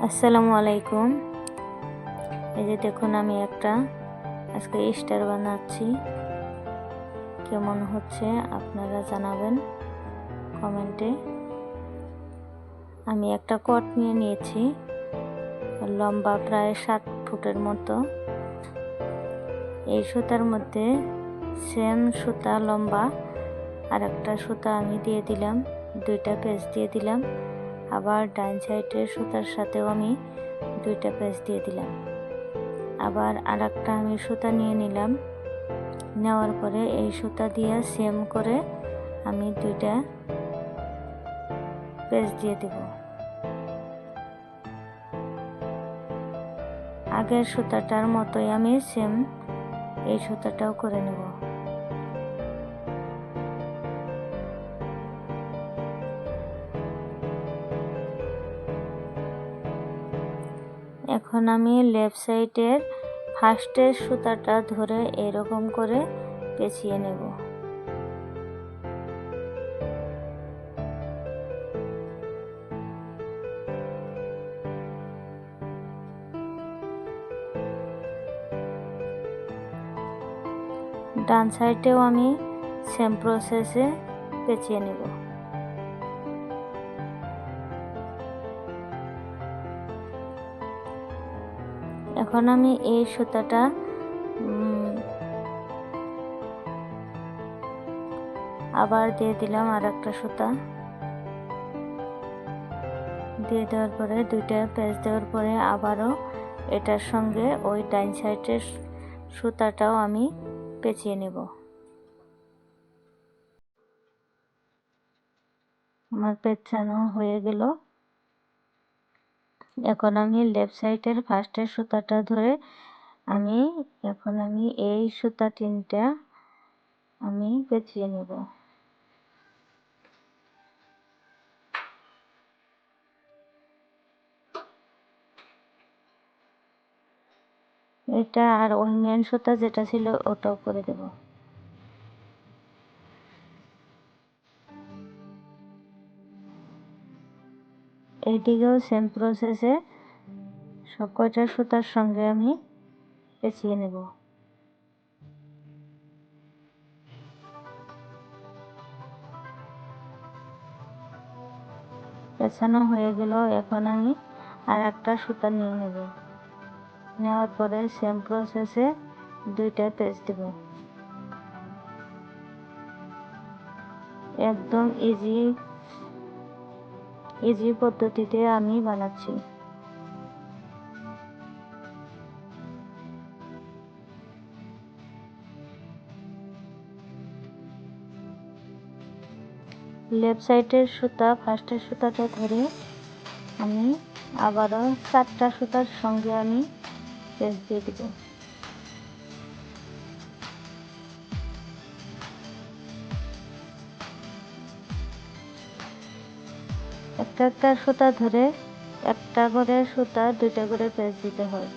আসসালামু আলাইকুম। এই যে দেখুন, আমি আজকে স্টার বানাচ্ছি। কেমন হচ্ছে আপনারা জানাবেন কমেন্টে। আমি একটা কট নিয়ে নিয়েছি, লম্বা প্রায় 7 ফুটের মতো। এই সুতার মধ্যে সেম সুতা লম্বা আর একটা সুতা আমি দিয়ে দিলাম, 2টা পেঁচ দিয়ে দিলাম। আবার ডাইন সাইডের সুতার সাথেও আমি 2টা পেঁচ দিয়ে দিলাম। আবার আর একটা আমি সুতা নিয়ে নিলাম, নেওয়ার পরে এই সুতা দিয়ে সেম করে আমি 2টা পেঁচ দিয়ে দেব। আগের সুতাটার মতোই আমি সেম এই সুতাটাও করে নেব। এখন আমি লেফট সাইডের ফার্স্টের সুতাটা ধরে এরকম করে পেঁচিয়ে নেব। ডান সাইডেও আমি সেম প্রসেসে পেঁচিয়ে নেব। এখন আমি এই সুতাটা আবার দিয়ে দিলাম, আর একটা সুতা দিয়ে দেওয়ার পরে 2টা পেঁচ দেওয়ার পরে আবারও এটার সঙ্গে ওই ডাইন সাইডের সুতাটাও আমি পেঁচিয়ে নেব। আমার পেঁচানো হয়ে গেল। এখন আমি লেফট সাইডের ফার্স্টের সুতাটা ধরে এখন আমি এই সুতা 3টা আমি পেঁচিয়ে নেব। এটা আর ওই মেন সুতা যেটা ছিল ওটাও করে দেব। এইদিকেও সেম প্রসেসে সব কয়টা সুতার সঙ্গে আমি পেঁচিয়ে নেব। পেঁচানো হয়ে গেল। এখন আমি আর একটা সুতা নিয়ে নেব, নেওয়ার পরে সেম প্রসেসে 2টা পেঁচ দেব। একদম ইজি পদ্ধতিতে আমি বানাচ্ছি। লেফট সাইডের সুতা ফার্স্টের সুতাটা ধরে আমি আবারও 4টা সুতার সঙ্গে আমি পেঁচ দিয়ে দেব। একটা সুতা ধরে একটা করে সুতা 2টা করে পেঁচ দিতে হয়।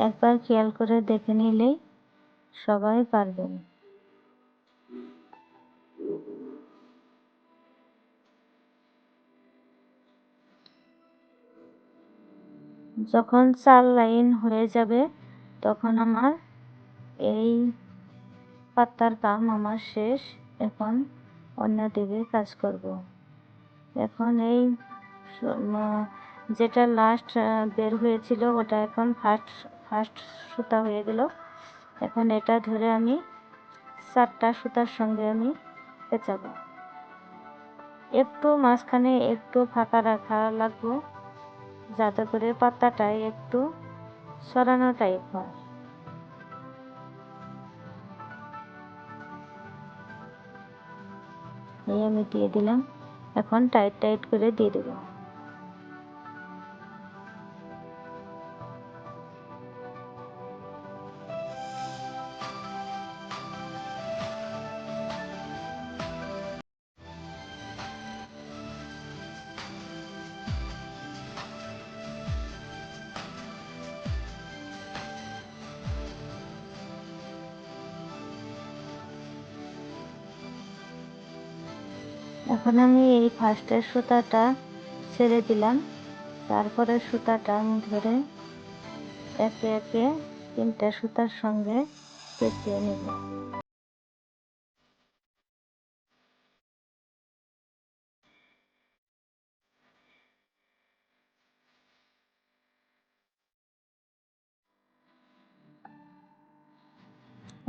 একবার খেয়াল করে দেখে নিলেই সবাই পারবেন। যখন 4 লাইন হয়ে যাবে তখন আমার এই পাতার কাম আমার শেষ। এখন অন্যদিকে কাজ করব। এখন এই যেটা লাস্ট বের হয়েছিল ওটা এখন ফার্স্ট সুতা হয়ে গেল। এখন এটা ধরে আমি 4টা সুতার সঙ্গে আমি পেঁচাবো। একটু মাঝখানে একটু ফাঁকা রাখা লাগবে, যাতে করে পাতাটায় একটু সরানো টাইপ হয়। এই আমি দিয়ে দিলাম। এখন টাইট করে দিয়ে দেবো। এখন আমি এই ফার্স্টের সুতাটা ছেড়ে দিলাম, তারপরে সুতাটা আমি ধরে একে একে 3টা সুতার সঙ্গে পেঁচিয়ে নেব।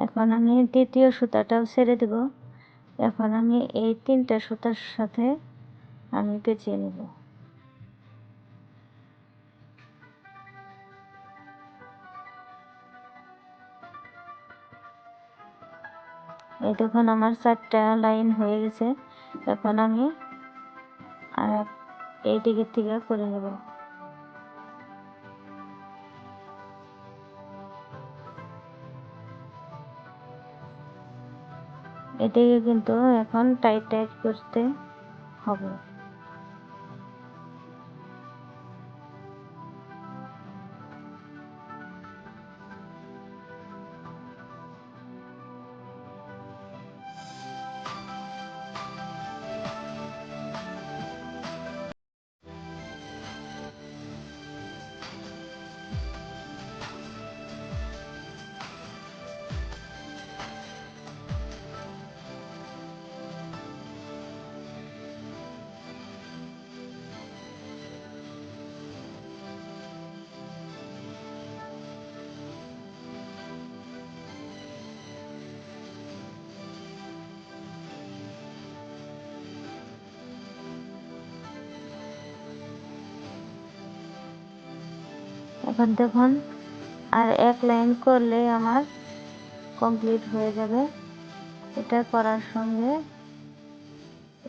এখন আমি দ্বিতীয় সুতাটাও ছেড়ে দেব। এখন আমি এই 3টা সুতার সাথে আমি পেঁচিয়ে নেব। এই দেখুন আমার 4টা লাইন হয়ে গেছে। এখন আমি এই দিকের থেকে করে নেব। এটাকে কিন্তু এখন টাইট টাইট করতে হবে। এখন দেখুন আর এক লাইন করলে আমার কমপ্লিট হয়ে যাবে। এটা করার সঙ্গে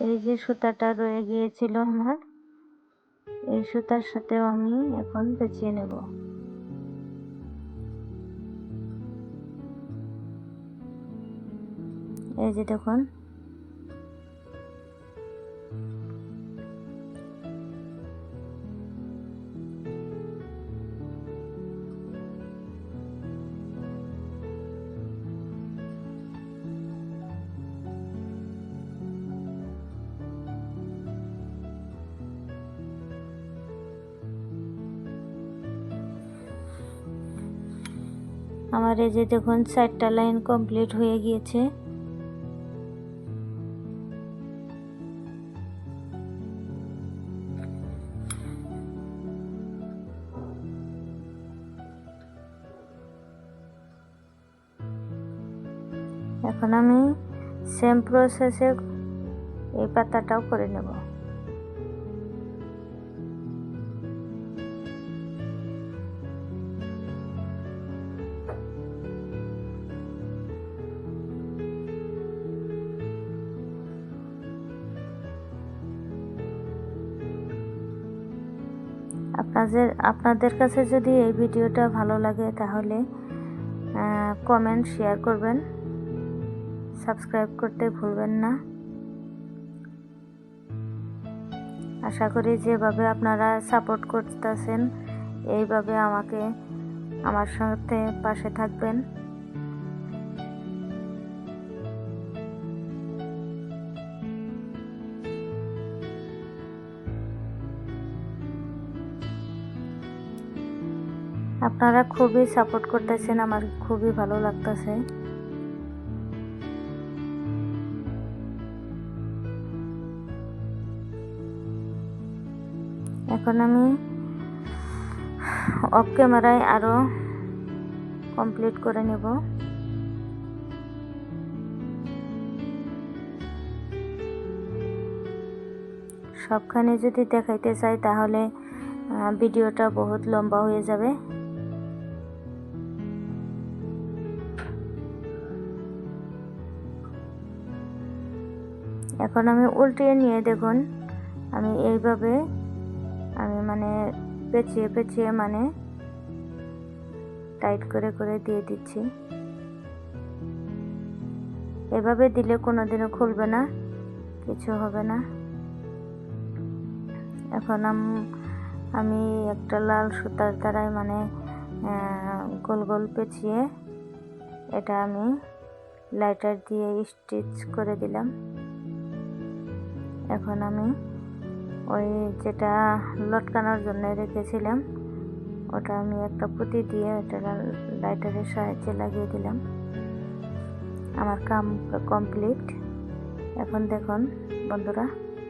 এই যে সুতাটা রয়ে গিয়েছিল আমার, এই সুতার সাথেও আমি এখন পেঁচিয়ে নেব। এই যে দেখুন আমার এই যে দেখুন 4টা লাইন কমপ্লিট হয়ে গিয়েছে। এখন আমি সেম প্রসেসে এই পাতাটাও করে নেব। আপনাদের কাছে যদি এই ভিডিওটা ভালো লাগে তাহলে কমেন্ট শেয়ার করবেন, সাবস্ক্রাইব করতে ভুলবেন না। আশা করি যেভাবে আপনারা সাপোর্ট করতেছেন এইভাবে আমার সাথে পাশে থাকবেন। আপনারা খুবই সাপোর্ট করতেছেন, আমার খুবই ভালো লাগতেছে। এখন আমি অফ ক্যামেরায় আরো কমপ্লিট করে নেব। সবখানে যদি দেখাইতে চাই তাহলে ভিডিওটা বহুত লম্বা হয়ে যাবে। এখন আমি উল্টিয়ে নিয়ে দেখুন আমি এইভাবে মানে পেঁচিয়ে পেঁচিয়ে মানে টাইট করে করে দিয়ে দিচ্ছি। এভাবে দিলে কোনোদিনও খুলবে না, কিছু হবে না। এখন আমি একটা লাল সুতার দ্বারাই মানে গোল গোল পেঁচিয়ে এটা আমি লাইটার দিয়ে স্টিচ করে দিলাম। এখন আমি ওই যেটা লটকানোর জন্য রেখেছিলাম ওটা আমি একটা পুঁতি দিয়ে এটা লাইটারের সাহায্যে লাগিয়ে দিলাম। আমার কাম কমপ্লিট। এখন দেখুন বন্ধুরা,